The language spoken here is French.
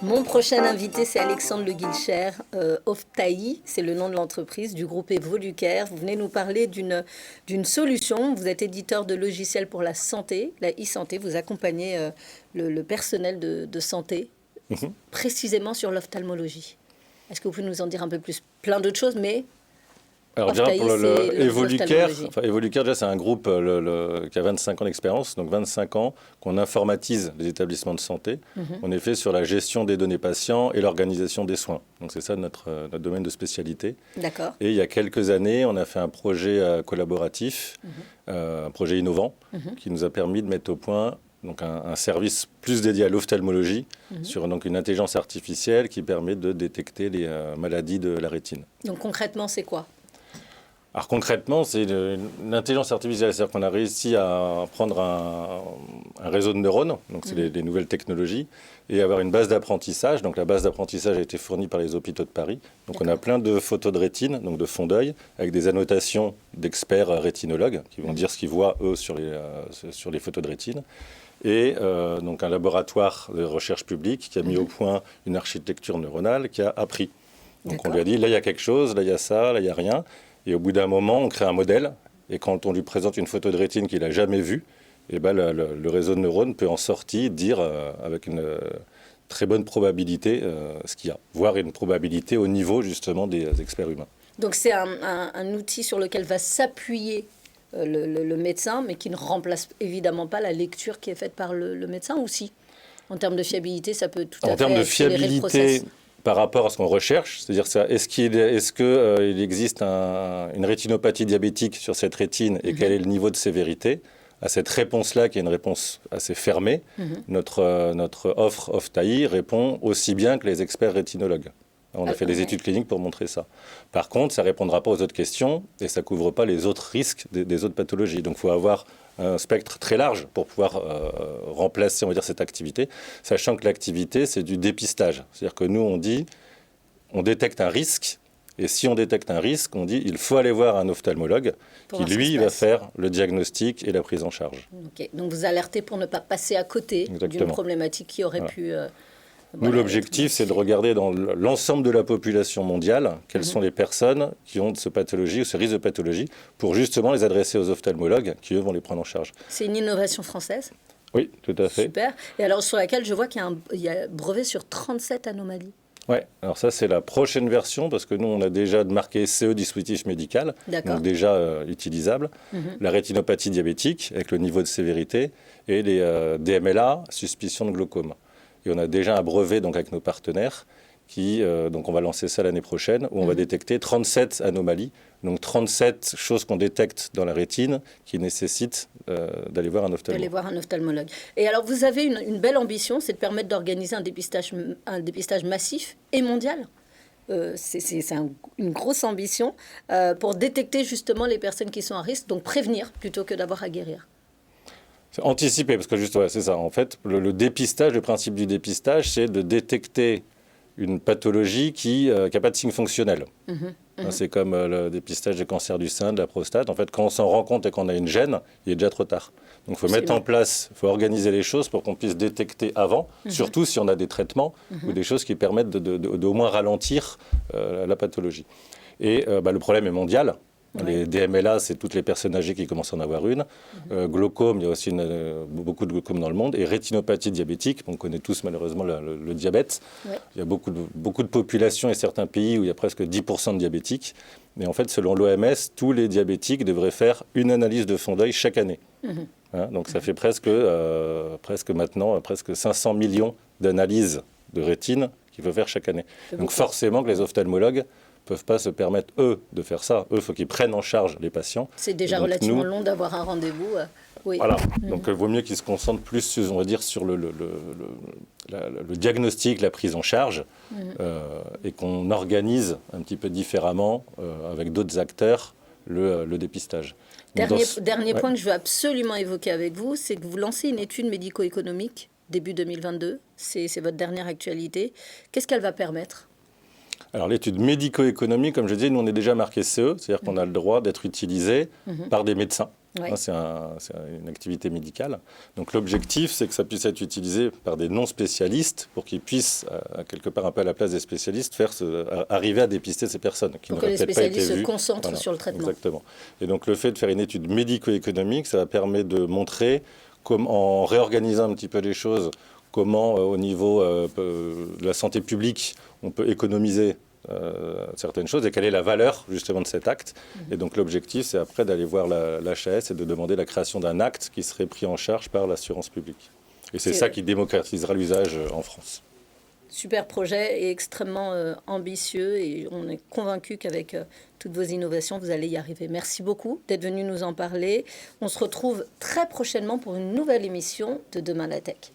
Mon prochain invité, c'est Alexandre Le Guilcher, Oftahi, c'est le nom de l'entreprise, du groupe Evolucare. Vous venez nous parler d'une solution. Vous êtes éditeur de logiciels pour la santé, la e-santé. Vous accompagnez le personnel de santé, précisément sur l'ophtalmologie. Est-ce que vous pouvez nous en dire un peu plus? Plein d'autres choses, mais... Alors déjà pour Evolucare, Evolucare déjà c'est un groupe qui a 25 ans d'expérience, donc 25 ans qu'on informatise les établissements de santé. On est fait sur la gestion des données patients et l'organisation des soins. Donc c'est ça notre domaine de spécialité. D'accord. Et il y a quelques années, on a fait un projet collaboratif, un projet innovant, qui nous a permis de mettre au point donc un service plus dédié à l'ophtalmologie sur donc une intelligence artificielle qui permet de détecter les maladies de la rétine. Donc concrètement, c'est quoi? Alors concrètement, c'est une intelligence artificielle, c'est-à-dire qu'on a réussi à prendre un réseau de neurones, donc c'est les nouvelles technologies, et avoir une base d'apprentissage. Donc la base d'apprentissage a été fournie par les hôpitaux de Paris. Donc on a plein de photos de rétine, donc de fond d'œil, avec des annotations d'experts rétinologues qui vont dire ce qu'ils voient eux sur les photos de rétine. Et donc un laboratoire de recherche publique qui a mis au point une architecture neuronale qui a appris. Donc on lui a dit, là il y a quelque chose, là il y a ça, là il n'y a rien. Et au bout d'un moment, on crée un modèle. Et quand on lui présente une photo de rétine qu'il n'a jamais vue, et ben le réseau de neurones peut en sortir, dire avec une très bonne probabilité ce qu'il y a. Voire une probabilité au niveau justement des experts humains. Donc c'est un outil sur lequel va s'appuyer le médecin, mais qui ne remplace évidemment pas la lecture qui est faite par le médecin aussi. En termes de fiabilité, ça peut tout à fait accélérer le process. Par rapport à ce qu'on recherche, c'est-à-dire est-ce qu'il existe une rétinopathie diabétique sur cette rétine et quel est le niveau de sévérité? À cette réponse-là, qui est une réponse assez fermée, notre offre Oftahi répond aussi bien que les experts rétinologues. On a fait des études cliniques pour montrer ça. Par contre, ça ne répondra pas aux autres questions et ça ne couvre pas les autres risques des autres pathologies. Donc il faut avoir un spectre très large pour pouvoir remplacer, on va dire, cette activité, sachant que l'activité, c'est du dépistage. C'est-à-dire que nous, on détecte un risque, et si on détecte un risque, on dit il faut aller voir un ophtalmologue qui, lui, va faire le diagnostic et la prise en charge. Okay. Donc vous alertez pour ne pas passer à côté d'une problématique qui aurait pu... Nous, l'objectif, c'est de regarder dans l'ensemble de la population mondiale quelles sont les personnes qui ont ce pathologie ou ce risque de pathologie pour justement les adresser aux ophtalmologues qui, eux, vont les prendre en charge. C'est une innovation française? Oui, tout à fait. Super. Et alors, sur laquelle je vois qu'il y a brevet sur 37 anomalies. Oui, alors ça, c'est la prochaine version parce que nous, on a déjà marqué CE, dispositif médical, donc déjà utilisable. La rétinopathie diabétique avec le niveau de sévérité et les DMLA, suspicion de glaucome. Et on a déjà un brevet donc, avec nos partenaires donc on va lancer ça l'année prochaine, où on va détecter 37 anomalies, donc 37 choses qu'on détecte dans la rétine qui nécessitent d'aller voir un ophtalmologue. D'aller voir un ophtalmologue. Et alors, vous avez une belle ambition, c'est de permettre d'organiser un dépistage massif et mondial. C'est une grosse ambition pour détecter justement les personnes qui sont à risque, donc prévenir plutôt que d'avoir à guérir. Anticiper, parce que juste, c'est ça. En fait, le dépistage, le principe du dépistage, c'est de détecter une pathologie qui n'a pas de signe fonctionnel. C'est comme le dépistage des cancers du sein, de la prostate. En fait, quand on s'en rend compte et qu'on a une gêne, il est déjà trop tard. Donc, il faut mettre en place, il faut organiser les choses pour qu'on puisse détecter avant, surtout si on a des traitements ou des choses qui permettent d'au moins ralentir la pathologie. Et le problème est mondial. Les DMLA, c'est toutes les personnes âgées qui commencent à en avoir une. Glaucome, il y a aussi beaucoup de glaucome dans le monde. Et rétinopathie diabétique, on connaît tous malheureusement le diabète. Il y a beaucoup de populations et certains pays où il y a presque 10% de diabétiques. Mais en fait, selon l'OMS, tous les diabétiques devraient faire une analyse de fond d'œil chaque année. Donc ça fait presque 500 millions d'analyses de rétine qu'il faut faire chaque année. Donc forcément que les ophtalmologues ne peuvent pas se permettre, eux, de faire ça. Eux, il faut qu'ils prennent en charge les patients. C'est déjà relativement long d'avoir un rendez-vous. Voilà. Donc, il vaut mieux qu'ils se concentrent plus, on va dire, sur le diagnostic, la prise en charge, et qu'on organise un petit peu différemment, avec d'autres acteurs, le dépistage. Dernier point que je veux absolument évoquer avec vous, c'est que vous lancez une étude médico-économique début 2022. C'est votre dernière actualité. Qu'est-ce qu'elle va permettre ? Alors l'étude médico-économique, comme je disais, nous on est déjà marqué CE, c'est-à-dire qu'on a le droit d'être utilisé par des médecins. Ouais. C'est une activité médicale. Donc l'objectif, c'est que ça puisse être utilisé par des non-spécialistes pour qu'ils puissent, quelque part un peu à la place des spécialistes, arriver à dépister ces personnes qui Pour que n'auraient les peut-être pas été spécialistes se vues. concentrent sur le traitement. Exactement. Et donc le fait de faire une étude médico-économique, ça permet de montrer, en réorganisant un petit peu les choses, comment au niveau de la santé publique, on peut économiser certaines choses et quelle est la valeur justement de cet acte. Et donc l'objectif, c'est après d'aller voir l'HAS et de demander la création d'un acte qui serait pris en charge par l'assurance publique. Et c'est ça qui démocratisera l'usage en France. Super projet et extrêmement ambitieux, et on est convaincu qu'avec toutes vos innovations, vous allez y arriver. Merci beaucoup d'être venu nous en parler. On se retrouve très prochainement pour une nouvelle émission de Demain la Tech.